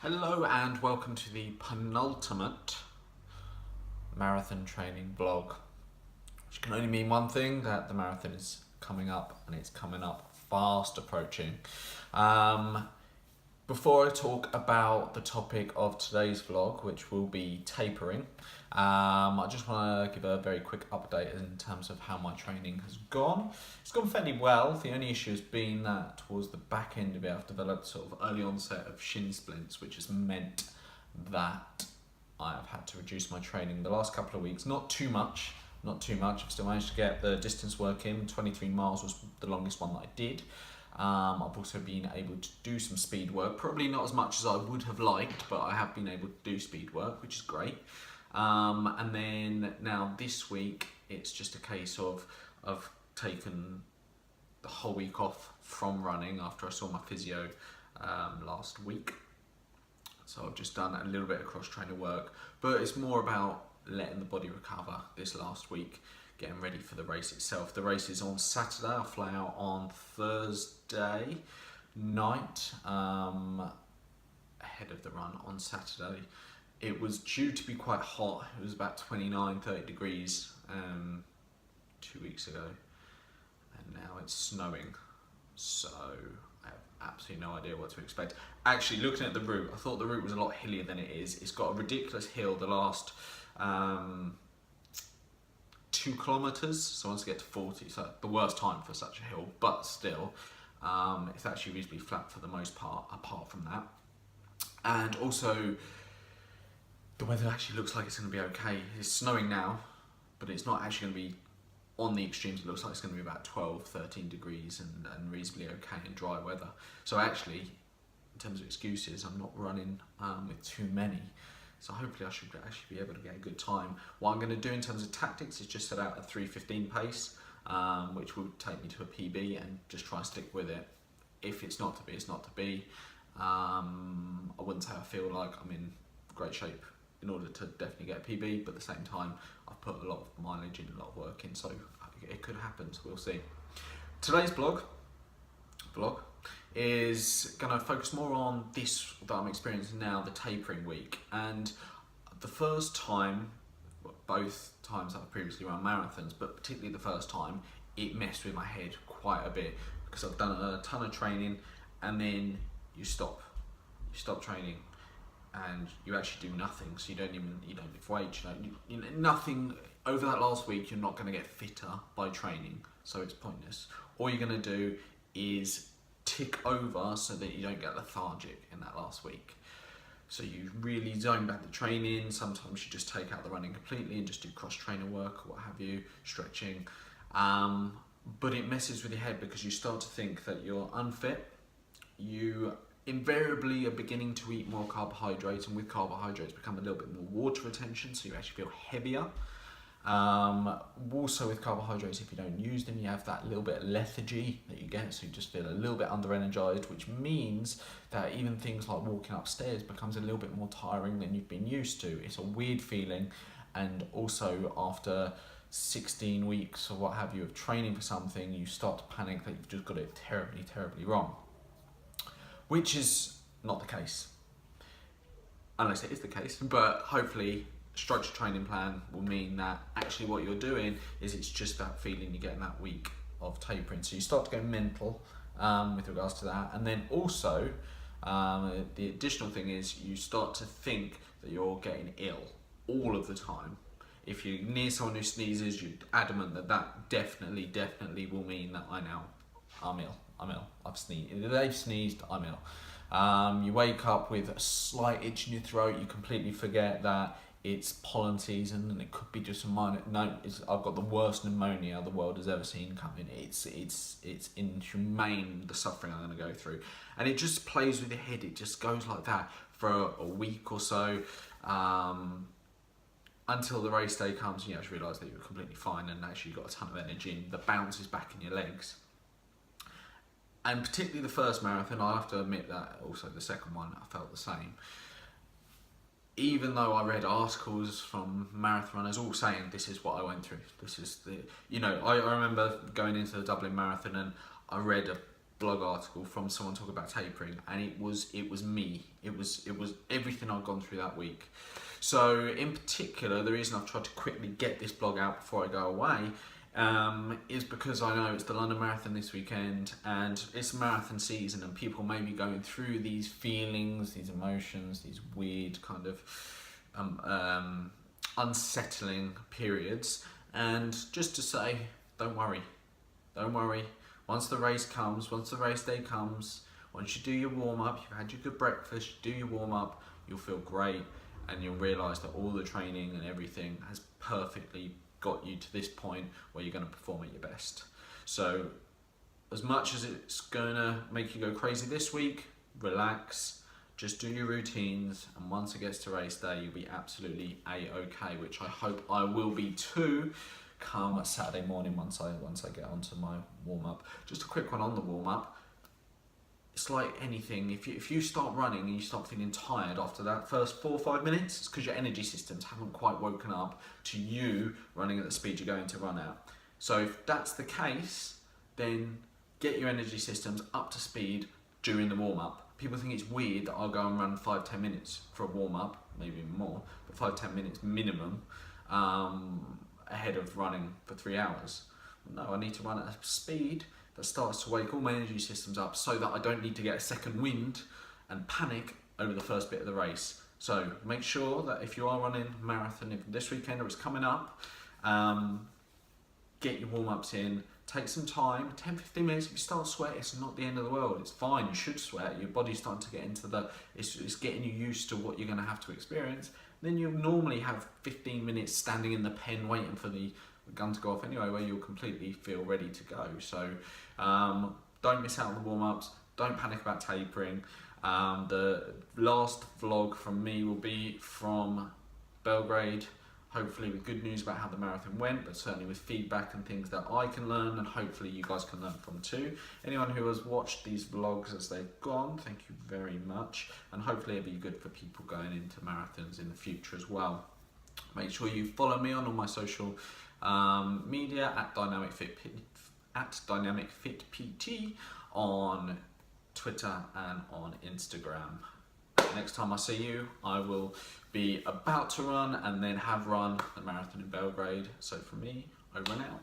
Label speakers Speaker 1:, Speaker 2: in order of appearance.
Speaker 1: Hello and welcome to the penultimate marathon training vlog, which can only mean one thing, that the marathon is coming up and it's coming up fast approaching. Before I talk about the topic of today's vlog, which will be tapering, I just want to give a very quick update in terms of how my training has gone. It's gone fairly well. The only issue has been that towards the back end of it, I've developed sort of early onset of shin splints, which has meant that I've had to reduce my training the last couple of weeks. Not too much. I've still managed to get the distance work in. 23 miles was the longest one that I did. I've also been able to do some speed work, probably not as much as I would have liked, but I have been able to do speed work, which is great. And then now this week, it's just a case of I've taken the whole week off from running after I saw my physio last week. So I've just done a little bit of cross-trainer work, but it's more about letting the body recover this last week, getting ready for the race itself. The race is on Saturday. I fly out on Thursday night, ahead of the run on Saturday. It was due to be quite hot. It was about 29, 30 degrees 2 weeks ago, and now it's snowing. So I have absolutely no idea what to expect. Actually, looking at the route, I thought the route was a lot hillier than it is. It's got a ridiculous hill the last 2 kilometers, so once I get to 40, so the worst time for such a hill, but still, it's actually reasonably flat for the most part, apart from that. And also, the weather actually looks like it's going to be okay. It's snowing now, but it's not actually going to be on the extremes. It looks like it's going to be about 12, 13 degrees and reasonably okay in dry weather. So actually, in terms of excuses, I'm not running with too many. So hopefully I should actually be able to get a good time. What I'm going to do in terms of tactics is just set out a 3:15 pace, which will take me to a PB, and just try and stick with it. If it's not to be, it's not to be. I wouldn't say I feel like I'm in great shape in order to definitely get a PB, but at the same time, I've put a lot of mileage in, a lot of work in, so it could happen, so we'll see. Today's vlog is going to focus more on this that I'm experiencing now, the tapering week. And the first time, both times I've previously run marathons, but particularly the first time, it messed with my head quite a bit, because I've done a ton of training and then you stop training and you actually do nothing. So you don't lift weights, you know, nothing. Over that last week, you're not going to get fitter by training, so it's pointless. All you're going to do is tick over so that you don't get lethargic in that last week. So you really zone back the training. Sometimes you just take out the running completely and just do cross-trainer work or what have you, stretching. But it messes with your head because you start to think that you're unfit. You invariably are beginning to eat more carbohydrates, and with carbohydrates become a little bit more water retention, so you actually feel heavier. Also with carbohydrates, if you don't use them, you have that little bit of lethargy that you get, so you just feel a little bit under-energized, which means that even things like walking upstairs becomes a little bit more tiring than you've been used to. It's a weird feeling, and also after 16 weeks or what have you of training for something, you start to panic that you've just got it terribly, terribly wrong, which is not the case, unless it is the case, but hopefully structured training plan will mean that actually what you're doing is it's just that feeling you get in that week of tapering. So you start to go mental with regards to that, and then also the additional thing is you start to think that you're getting ill all of the time. If you're near someone who sneezes, you're adamant that that definitely will mean that I'm ill. I've sneezed. They've sneezed. I'm ill. You wake up with a slight itch in your throat. You completely forget that it's pollen season, and it could be just a minor. No, I've got the worst pneumonia the world has ever seen coming. It's inhumane, the suffering I'm going to go through, and it just plays with your head. It just goes like that for a week or so, until the race day comes. And you actually realise that you're completely fine, and actually you've got a ton of energy, and the bounce is back in your legs. And particularly the first marathon, I have to admit that also the second one, I felt the same. Even though I read articles from marathon runners all saying this is what I went through, this is the, I remember going into the Dublin Marathon and I read blog article from someone talking about tapering, and it was me. It was everything I'd gone through that week. So in particular, the reason I've tried to quickly get this blog out before I go away is because I know it's the London Marathon this weekend, and it's marathon season, and people may be going through these feelings, these emotions, these weird kind of unsettling periods. And just to say, don't worry. Once the race comes, once the race day comes, once you do your warm-up, you've had your good breakfast, you do your warm-up, you'll feel great, and you'll realise that all the training and everything has perfectly got you to this point where you're going to perform at your best. So as much as it's going to make you go crazy this week, relax, just do your routines, and once it gets to race day, you'll be absolutely A-OK, which I hope I will be too come Saturday morning once I get onto my warm-up. Just a quick one on the warm-up. It's like anything, if you start running and you start feeling tired after that first 4 or 5 minutes, it's because your energy systems haven't quite woken up to you running at the speed you're going to run at. So if that's the case, then get your energy systems up to speed during the warm-up. People think it's weird that I'll go and run 5-10 minutes for a warm-up, maybe even more, but 5-10 minutes minimum ahead of running for 3 hours. No, I need to run at a speed that starts to wake all my energy systems up so that I don't need to get a second wind and panic over the first bit of the race. So make sure that if you are running a marathon this weekend or it's coming up, get your warm-ups in, take some time, 10-15 minutes. If you start to sweat, it's not the end of the world. It's fine, you should sweat. Your body's starting to get into it's getting you used to what you're going to have to experience. Then you'll normally have 15 minutes standing in the pen waiting for the gun to go off anyway, where you'll completely feel ready to go. So don't miss out on the warm-ups, don't panic about tapering. The last vlog from me will be from Belgrade, hopefully with good news about how the marathon went, but certainly with feedback and things that I can learn and hopefully you guys can learn from too. Anyone who has watched these vlogs as they've gone, thank you very much, and hopefully it'll be good for people going into marathons in the future as well. Make sure you follow me on all my social media at Dynamic Fit PT on Twitter and on Instagram. Next time I see you, I will be about to run and then have run the marathon in Belgrade. So for me, over and out.